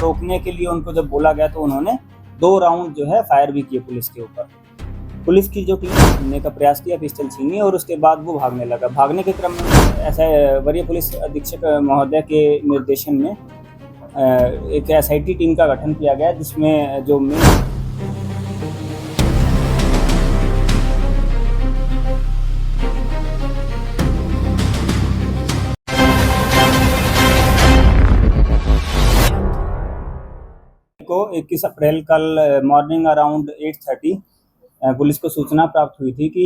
रोकने के लिए उनको जब बोला गया तो उन्होंने 2 राउंड जो है फायर भी किए पुलिस के ऊपर। पुलिस की जो टीम छीनने का प्रयास किया, पिस्टल छीनी और उसके बाद वो भागने लगा। भागने के क्रम में ऐसा वरीय पुलिस अधीक्षक महोदय के निर्देशन में एक एसआईटी टीम का गठन किया गया, जिसमें जो को 21 अप्रैल कल मॉर्निंग अराउंड 8:30 पुलिस को सूचना प्राप्त हुई थी कि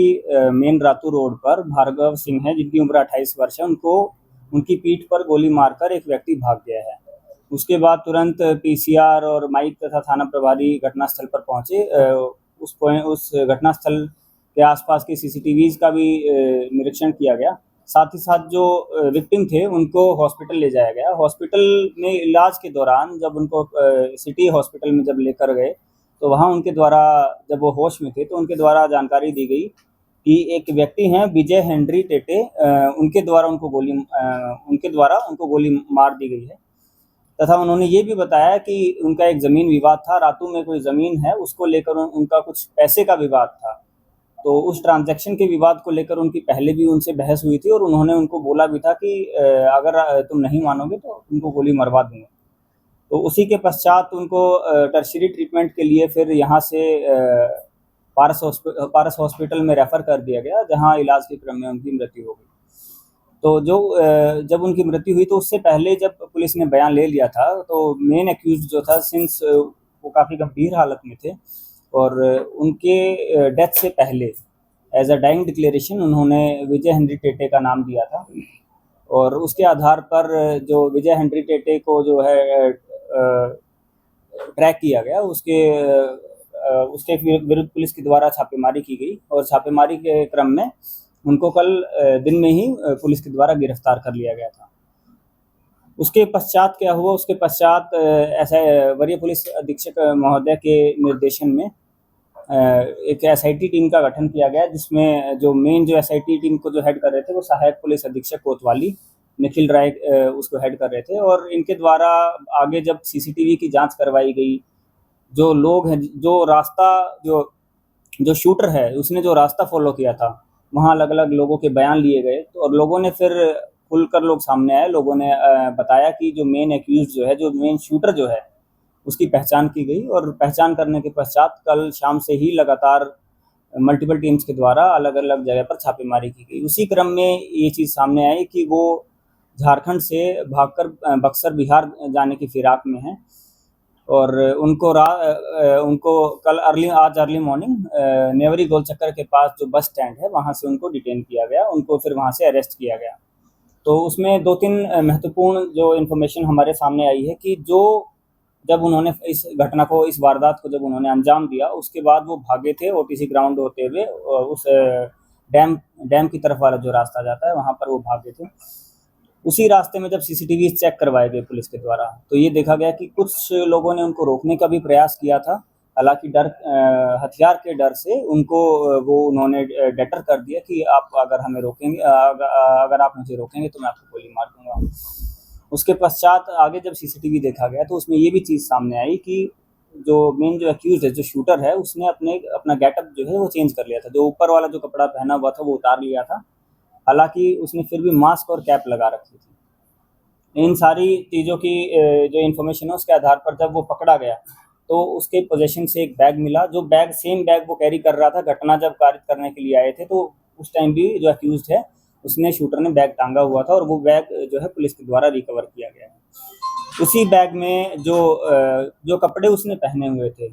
मेन रातू रोड पर भार्गव सिंह है, जिनकी उम्र 28 वर्ष है, उनकी पीठ पर गोली मारकर एक व्यक्ति भाग गया है। उसके बाद तुरंत पीसीआर और माइक तथा थाना प्रभारी घटनास्थल पर पहुंचे। उस घटनास्थल के आसपास के सीसीटीवीज का भी निरीक्षण किया गया। साथ ही साथ जो विक्टिम थे उनको हॉस्पिटल ले जाया गया। हॉस्पिटल में इलाज के दौरान जब उनको सिटी हॉस्पिटल में जब लेकर गए तो वहाँ उनके द्वारा, जब वो होश में थे तो उनके द्वारा जानकारी दी गई कि एक व्यक्ति हैं विजय हेनरी टेटे, उनके द्वारा उनको गोली मार दी गई है। तथा उन्होंने ये भी बताया कि उनका एक ज़मीन विवाद था, रातू में कोई ज़मीन है, उसको लेकर उनका कुछ पैसे का विवाद था। तो उस ट्रांजैक्शन के विवाद को लेकर उनकी पहले भी उनसे बहस हुई थी और उन्होंने उनको बोला भी था कि अगर तुम नहीं मानोगे तो तुमको गोली मरवा दूंगा। तो उसी के पश्चात उनको टर्शियरी ट्रीटमेंट के लिए फिर यहाँ से पारस हॉस्पिटल में रेफ़र कर दिया गया, जहाँ इलाज के क्रम में उनकी मृत्यु हो गई। तो जब उनकी मृत्यु हुई तो उससे पहले जब पुलिस ने बयान ले लिया था तो मेन एक्यूज्ड जो था, सिंस वो काफ़ी गंभीर हालत में थे और उनके डेथ से पहले एज अ डाइंग डिक्लेरेशन उन्होंने विजय हेनरी टेटे का नाम दिया था। और उसके आधार पर जो विजय हेनरी टेटे को जो है ट्रैक किया गया, उसके विरुद्ध पुलिस के द्वारा छापेमारी की गई और छापेमारी के क्रम में उनको कल दिन में ही पुलिस के द्वारा गिरफ्तार कर लिया गया था। उसके पश्चात क्या हुआ, उसके पश्चात ऐसा वरीय पुलिस अधीक्षक महोदय के निर्देशन में एक एसआईटी टीम का गठन किया गया, जिसमें जो एसआईटी टीम को जो हेड कर रहे थे वो सहायक पुलिस अधीक्षक कोतवाली निखिल राय उसको हेड कर रहे थे। और इनके द्वारा आगे जब सीसीटीवी की जांच करवाई गई, जो लोग हैं, जो शूटर है उसने जो रास्ता फॉलो किया था, वहाँ अलग अलग लोगों के बयान लिए गए। तो और लोगों ने फिर खुलकर लोग सामने आए, लोगों ने बताया कि जो मेन एक्यूज जो है, जो मेन शूटर जो है, उसकी पहचान की गई। और पहचान करने के पश्चात कल शाम से ही लगातार मल्टीपल टीम्स के द्वारा अलग अलग जगह पर छापेमारी की गई। उसी क्रम में ये चीज़ सामने आई कि वो झारखंड से भागकर बक्सर बिहार जाने की फिराक में हैं और उनको कल आज अर्ली मॉर्निंग नेवरी गोल चक्कर के पास जो बस स्टैंड है वहाँ से उनको डिटेन किया गया, उनको फिर वहाँ से अरेस्ट किया गया। तो उसमें 2-3 महत्वपूर्ण जो इन्फॉर्मेशन हमारे सामने आई है कि जब उन्होंने इस वारदात को जब उन्होंने अंजाम दिया, उसके बाद वो भागे थे ओटीसी ग्राउंड होते हुए, उस डैम की तरफ वाला जो रास्ता जाता है वहाँ पर वो भागे थे। उसी रास्ते में जब सीसीटीवी चेक करवाए गए पुलिस के द्वारा तो ये देखा गया कि कुछ लोगों ने उनको रोकने का भी प्रयास किया था। हालांकि हथियार के डर से उन्होंने डेटर कर दिया कि आप अगर हमें रोकेंगे, अगर आप मुझे रोकेंगे तो मैं आपको गोली मार दूंगा। उसके पश्चात आगे जब सीसीटीवी देखा गया तो उसमें ये भी चीज़ सामने आई कि जो एक्यूज है, जो शूटर है, उसने अपना गेटअप जो है वो चेंज कर लिया था। जो ऊपर वाला जो कपड़ा पहना हुआ था वो उतार लिया था, हालांकि उसने फिर भी मास्क और कैप लगा रखी थी। इन सारी चीज़ों की जो इन्फॉर्मेशन है उसके आधार पर जब वो पकड़ा गया तो उसके पोजीशन से एक बैग मिला, जो सेम बैग वो कैरी कर रहा था घटना जब कारित करने के लिए आए थे। तो उस टाइम भी जो एक्यूज्ड है उसने शूटर ने बैग टांगा हुआ था और वो बैग जो है पुलिस के द्वारा रिकवर किया गया है। उसी बैग में जो कपड़े उसने पहने हुए थे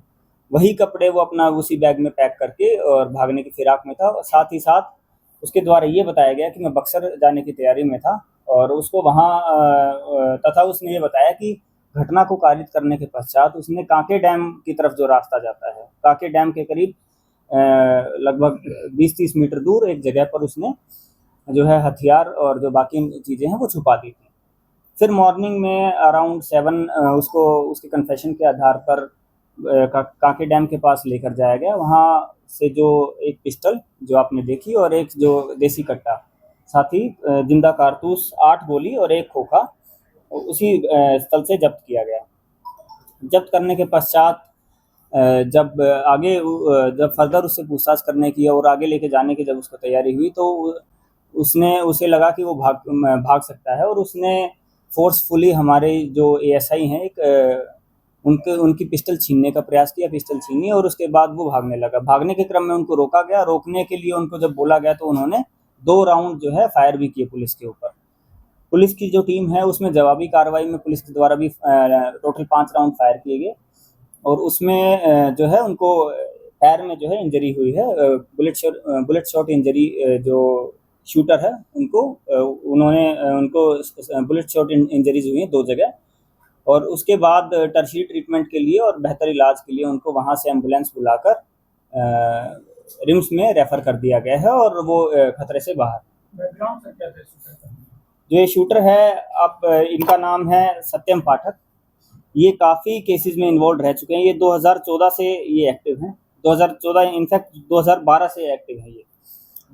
वही कपड़े वो अपना उसी बैग में पैक करके और भागने की फिराक में था। साथ ही साथ उसके द्वारा ये बताया गया कि मैं बक्सर जाने की तैयारी में था और उसको वहाँ तथा उसने ये बताया कि घटना को कारित करने के पश्चात उसने कांके डैम की तरफ जो रास्ता जाता है, कांके डैम के करीब लगभग 20-30 मीटर दूर एक जगह पर उसने जो है हथियार और जो बाकी चीज़ें हैं वो छुपा दी थी। फिर मॉर्निंग में अराउंड 7 उसके कन्फेशन के आधार पर कांके डैम के पास लेकर जाया गया। वहाँ से जो एक पिस्टल जो आपने देखी और एक जो देसी कट्टा, साथ ही जिंदा कारतूस 8 गोली और एक खोखा उसी स्थल से जब्त किया गया। जब्त करने के पश्चात जब फर्दर उससे पूछताछ करने की और आगे लेके जाने की जब उसको तैयारी हुई, तो उसने उसे लगा कि वो भाग सकता है, और उसने फोर्सफुली हमारे जो एएसआई हैं उनकी पिस्टल छीनने का प्रयास किया, पिस्टल छीनी, और उसके बाद वो भागने लगा। भागने के क्रम में उनको रोका गया। रोकने के लिए उनको जब बोला गया तो उन्होंने 2 राउंड जो है फायर भी किए पुलिस के ऊपर। पुलिस की जो टीम है उसमें जवाबी कार्रवाई में पुलिस के द्वारा भी टोटल 5 राउंड फायर किए गए, और उसमें जो है उनको पैर में जो है इंजरी हुई है, बुलेट शॉट इंजरी। जो शूटर है उनको बुलेट शॉट इंजरीज हुई हैं 2 जगह, और उसके बाद टर्शियरी ट्रीटमेंट के लिए और बेहतर इलाज के लिए उनको वहाँ से एम्बुलेंस बुलाकर रिम्स में रेफर कर दिया गया है, और वो खतरे से बाहर। बैकग्राउंड सर क्या था? जो ये शूटर है, आप इनका नाम है सत्यम पाठक। ये काफ़ी केसेस में इन्वॉल्व रह चुके हैं। ये 2014 से ये एक्टिव हैं। 2014 इनफैक्ट 2012 से एक्टिव है ये।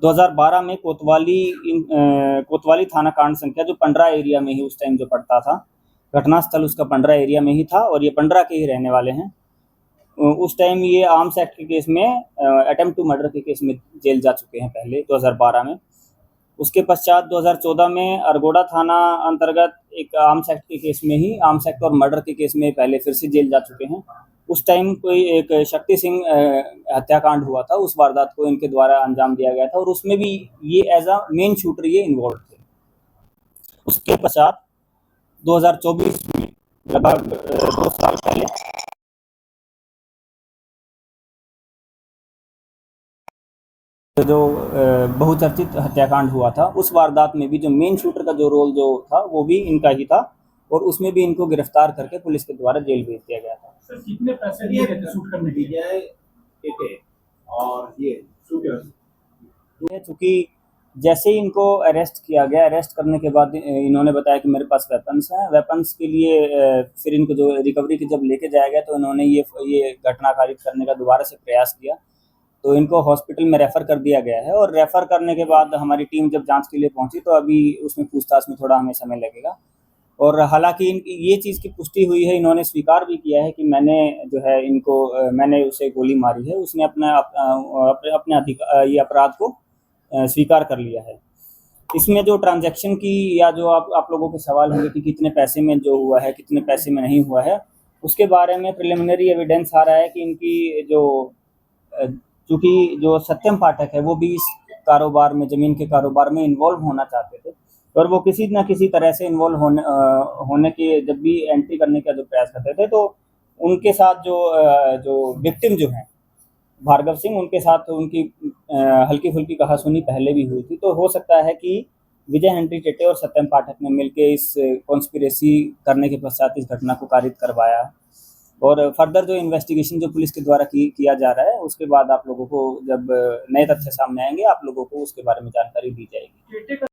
2012 में कोतवाली थाना कांड संख्या जो पंडरा एरिया में ही उस टाइम जो पड़ता था, घटनास्थल उसका पंडरा एरिया में ही था, और ये पंडरा के ही रहने वाले हैं। उस टाइम ये आर्म्स एक्ट के केस में अटेम्प्ट टू मर्डर के केस में जेल जा चुके हैं पहले 2012 में। उसके पश्चात 2014 में अरगोड़ा थाना अंतर्गत एक आर्म्स एक्ट के केस में ही, आर्म्स एक्ट और मर्डर के केस में पहले फिर से जेल जा चुके हैं। उस टाइम कोई एक शक्ति सिंह हत्याकांड हुआ था, उस वारदात को इनके द्वारा अंजाम दिया गया था, और उसमें भी ये एज अ मेन शूटर ये इन्वॉल्व थे। उसके पश्चात 2024 में लगभग 2 साल पहले जो बहुचर्चित हत्याकांड हुआ था, उस वारदात में भी जो मेन शूटर का जो रोल जो था वो भी इनका ही था, और उसमें भी इनको गिरफ्तार करके पुलिस के द्वारा जेल भेज दिया गया था। सर कितने पैसे दिए गए थे शूट करने के लिए? और ये शूटर चूँकि जैसे ही इनको अरेस्ट किया गया, अरेस्ट करने के बाद इन्होंने बताया कि मेरे पास वेपन्स हैं। वेपन्स के लिए फिर इनको जो रिकवरी के जब लेके जाया गया, तो इन्होंने ये घटना कारित करने का दोबारा से प्रयास किया, तो इनको हॉस्पिटल में रेफ़र कर दिया गया है। और रेफ़र करने के बाद हमारी टीम जब जांच के लिए पहुंची, तो अभी उसमें पूछताछ में थोड़ा हमें समय लगेगा। और हालांकि ये चीज़ की पुष्टि हुई है, इन्होंने स्वीकार भी किया है कि मैंने उसे गोली मारी है। उसने अपने ये अपराध को स्वीकार कर लिया है। इसमें जो ट्रांजैक्शन की या जो आप लोगों के सवाल होंगे कि कितने पैसे में जो हुआ है, कितने पैसे में नहीं हुआ है, उसके बारे में प्रिलिमिनरी एविडेंस आ रहा है कि इनकी चूँकि जो सत्यम पाठक है वो भी इस कारोबार में, ज़मीन के कारोबार में इन्वॉल्व होना चाहते थे, और वो किसी न किसी तरह से इन्वॉल्व होने के जब भी एंट्री करने का जो प्रयास करते थे, तो उनके साथ जो विक्टिम जो हैं भार्गव सिंह, उनके साथ उनकी हल्की-फुल्की कहा-सुनी पहले भी हुई थी। तो हो सकता है कि विजय हेनरी टेटे और सत्यम पाठक ने मिलके इस कॉन्स्पिरेसी करने के पश्चात इस घटना को कारित करवाया। और फर्दर जो इन्वेस्टिगेशन जो पुलिस के द्वारा किया जा रहा है, उसके बाद आप लोगों को जब नए तथ्य सामने आएँगे, आप लोगों को उसके बारे में जानकारी दी जाएगी।